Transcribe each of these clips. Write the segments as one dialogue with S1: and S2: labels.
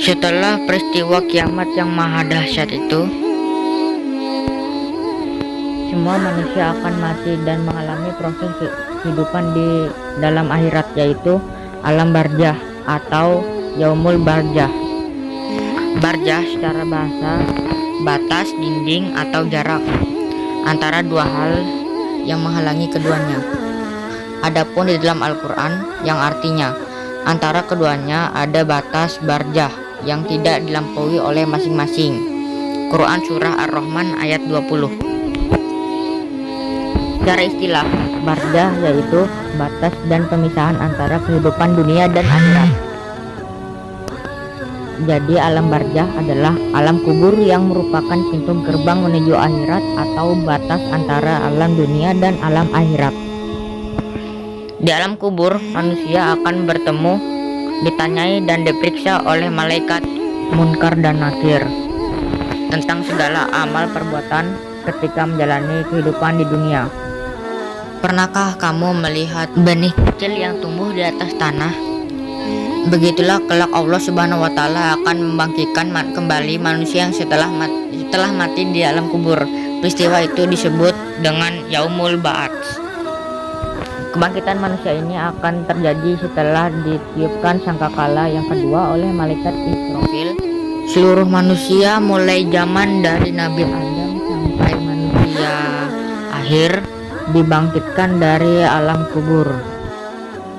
S1: Setelah peristiwa kiamat yang maha dahsyat itu, semua manusia akan mati dan mengalami proses kehidupan di dalam akhirat, yaitu alam barzah atau yaumul barzah. Barzah secara bahasa batas, dinding, atau jarak antara dua hal yang menghalangi keduanya. Adapun di dalam Al-Quran yang artinya antara keduanya ada batas barzah yang tidak dilampaui oleh masing-masing. Quran Surah Ar-Rahman ayat 20. Secara istilah, barzah yaitu batas dan pemisahan antara kehidupan dunia dan akhirat. Jadi alam barzah adalah alam kubur yang merupakan pintu gerbang menuju akhirat atau batas antara alam dunia dan alam akhirat. Di alam kubur, manusia akan bertemu, ditanyai dan diperiksa oleh malaikat Munkar dan Nakir tentang segala amal perbuatan ketika menjalani kehidupan di dunia. Pernahkah kamu melihat benih kecil yang tumbuh di atas tanah? Begitulah kelak Allah Subhanahu wa Ta'ala akan membangkitkan kembali manusia yang setelah mati di alam kubur. Peristiwa itu disebut dengan Yaumul Ba'ats. Kebangkitan manusia ini akan terjadi setelah ditiupkan sangkakala yang kedua oleh malaikat Israfil. Seluruh manusia mulai zaman dari Nabi Adam sampai manusia akhir dibangkitkan dari alam kubur.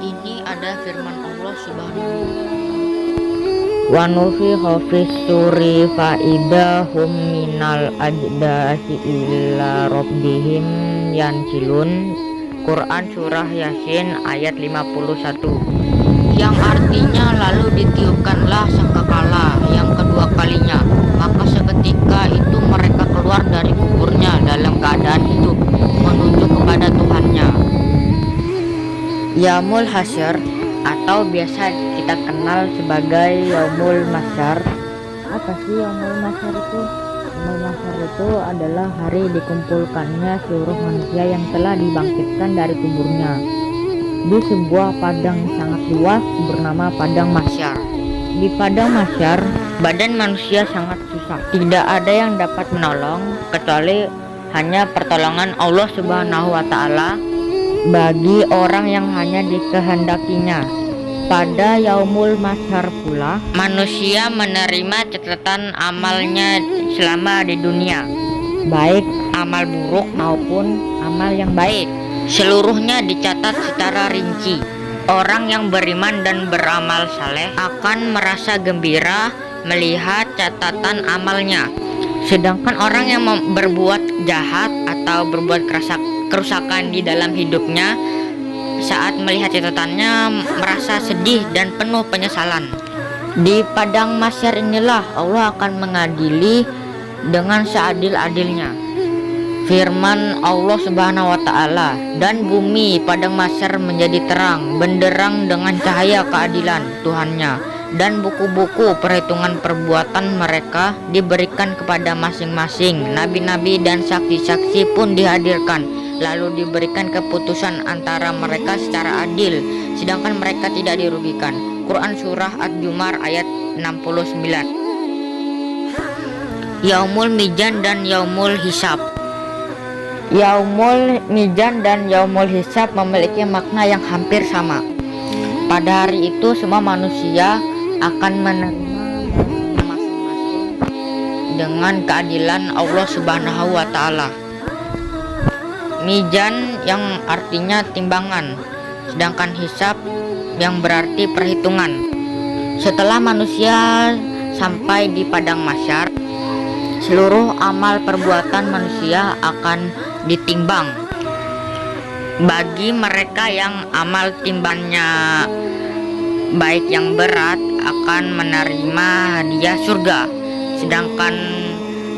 S1: Ini ada firman Allah Subhanahu wa Ta'ala. Wa nufikha fis suri fa idahum minal ajdasi ila rabbihim yansilun. Quran Surah Yasin ayat 51, yang artinya lalu ditiupkanlah sangkakala yang kedua kalinya, maka seketika itu mereka keluar dari kuburnya dalam keadaan hidup menuju kepada Tuhannya. Yaumul Hasyr atau biasa kita kenal sebagai Yaumul Mahsyar. Apa sih Yaumul Mahsyar itu? Yaumul Mahsyar itu adalah hari dikumpulkannya seluruh manusia yang telah dibangkitkan dari kuburnya di sebuah padang sangat luas bernama Padang Mahsyar. Di Padang Mahsyar, badan manusia sangat susah. Tidak ada yang dapat menolong kecuali hanya pertolongan Allah Subhanahu wa Ta'ala bagi orang yang hanya dikehendakinya. Pada Yaumul Mahsyar pula, manusia menerima catatan amalnya selama di dunia, baik amal buruk maupun amal yang baik. Seluruhnya dicatat secara rinci. Orang yang beriman dan beramal saleh akan merasa gembira melihat catatan amalnya. Sedangkan orang yang berbuat jahat atau berbuat kerusakan di dalam hidupnya, saat melihat catatannya merasa sedih dan penuh penyesalan. Di Padang Mahsyar inilah Allah akan mengadili dengan seadil-adilnya. Firman Allah Subhanahu wa Ta'ala, dan bumi Padang Mahsyar menjadi terang benderang dengan cahaya keadilan Tuhannya, dan buku-buku perhitungan perbuatan mereka diberikan kepada masing-masing. Nabi-nabi dan saksi-saksi pun dihadirkan, lalu diberikan keputusan antara mereka secara adil, sedangkan mereka tidak dirugikan. Quran Surah Ad-Zumar ayat 69. Yaumul Mizan dan Yaumul Hisab. Yaumul Mizan dan Yaumul Hisab memiliki makna yang hampir sama. Pada hari itu semua manusia akan menerima masing-masing dengan keadilan Allah Subhanahu wa Ta'ala. Mizan yang artinya timbangan, sedangkan hisab yang berarti perhitungan. Setelah manusia sampai di Padang Mahsyar, seluruh amal perbuatan manusia akan ditimbang. Bagi mereka yang amal timbangannya baik yang berat akan menerima hadiah surga, sedangkan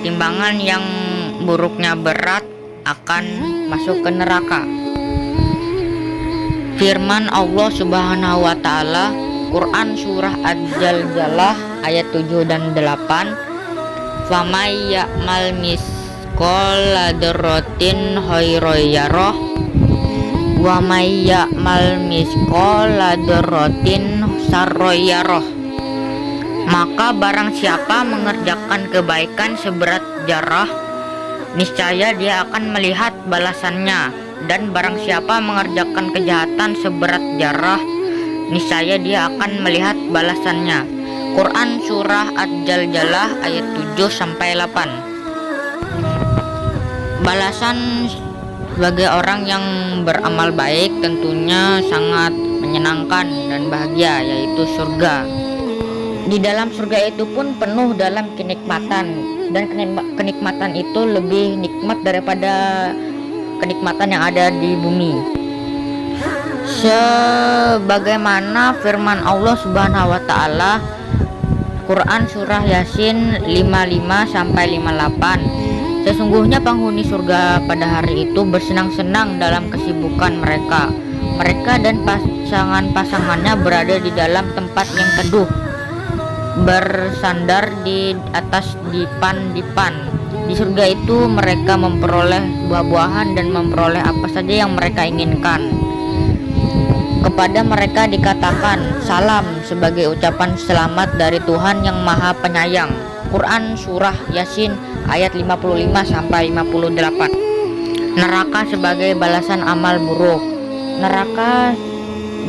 S1: timbangan yang buruknya berat akan masuk ke neraka. Firman Allah Subhanahu wa Ta'ala, Quran Surah Ad-Zalzalah ayat 7 dan 8, "Famay ya'mal misqala dzarratin khairan yarah wa may ya'mal misqala dzarratin syarran yarah." Maka barang siapa mengerjakan kebaikan seberat zarah, niscaya dia akan melihat balasannya. Dan barang siapa mengerjakan kejahatan seberat zarah, niscaya dia akan melihat balasannya. Quran Surah Ad-Jaljalah ayat 7-8. Balasan sebagai orang yang beramal baik tentunya sangat menyenangkan dan bahagia, yaitu surga. Di dalam surga itu pun penuh dalam kenikmatan, dan kenikmatan itu lebih nikmat daripada kenikmatan yang ada di bumi. Sebagaimana firman Allah Subhanahu wa taala Quran Surah Yasin 55-58, sesungguhnya penghuni surga pada hari itu bersenang-senang dalam kesibukan mereka. Mereka dan pasangan-pasangannya berada di dalam tempat yang teduh, bersandar di atas dipan-dipan. Di surga itu mereka memperoleh buah-buahan dan memperoleh apa saja yang mereka inginkan. Kepada mereka dikatakan salam sebagai ucapan selamat dari Tuhan yang Maha Penyayang. Quran Surah Yasin ayat 55-58. Neraka sebagai balasan amal buruk. Neraka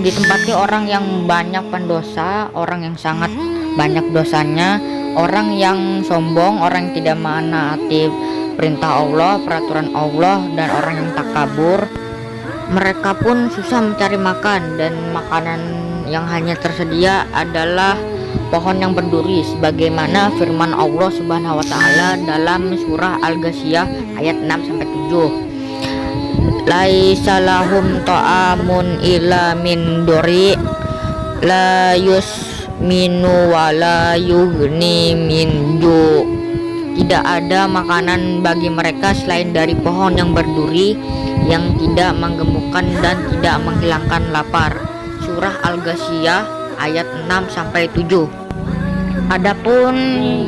S1: ditempati orang yang banyak pendosa, orang yang sangat banyak dosanya, orang yang sombong, orang yang tidak menaati perintah Allah, peraturan Allah, dan orang yang takabur. Mereka pun susah mencari makan, dan makanan yang hanya tersedia adalah pohon yang berduri, sebagaimana firman Allah Subhanahu wa taala dalam surah Al-Ghasyiyah ayat 6-7. Laisa lahum ta'amun illa min dori la yusminu wa la yughni min ju'. Tidak ada makanan bagi mereka selain dari pohon yang berduri, yang tidak menggemukkan dan tidak menghilangkan lapar. Surah Al-Ghasyiyah ayat 6-7. Adapun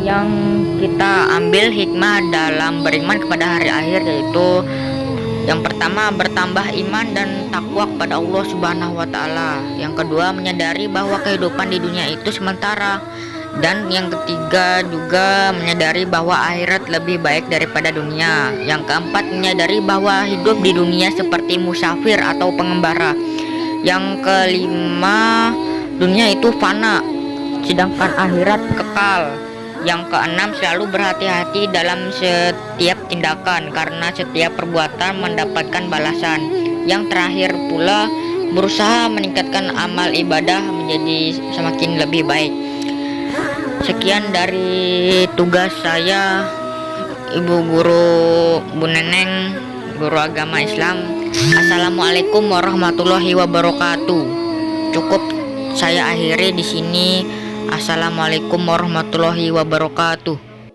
S1: yang kita ambil hikmah dalam beriman kepada hari akhir, yaitu yang pertama, bertambah iman dan takwa kepada Allah Subhanahu wa taala. Yang kedua, menyadari bahwa kehidupan di dunia itu sementara. Dan yang ketiga juga menyadari bahwa akhirat lebih baik daripada dunia. Yang keempat, menyadari bahwa hidup di dunia seperti musafir atau pengembara. Yang kelima, dunia itu fana, sedangkan akhirat kekal. Yang keenam, selalu berhati-hati dalam setiap tindakan, karena setiap perbuatan mendapatkan balasan. Yang terakhir pula, berusaha meningkatkan amal ibadah menjadi semakin lebih baik. Sekian dari tugas saya, Ibu Guru Bu Neneng, Guru Agama Islam. Assalamualaikum warahmatullahi wabarakatuh. Cukup saya akhiri di sini. Assalamualaikum warahmatullahi wabarakatuh.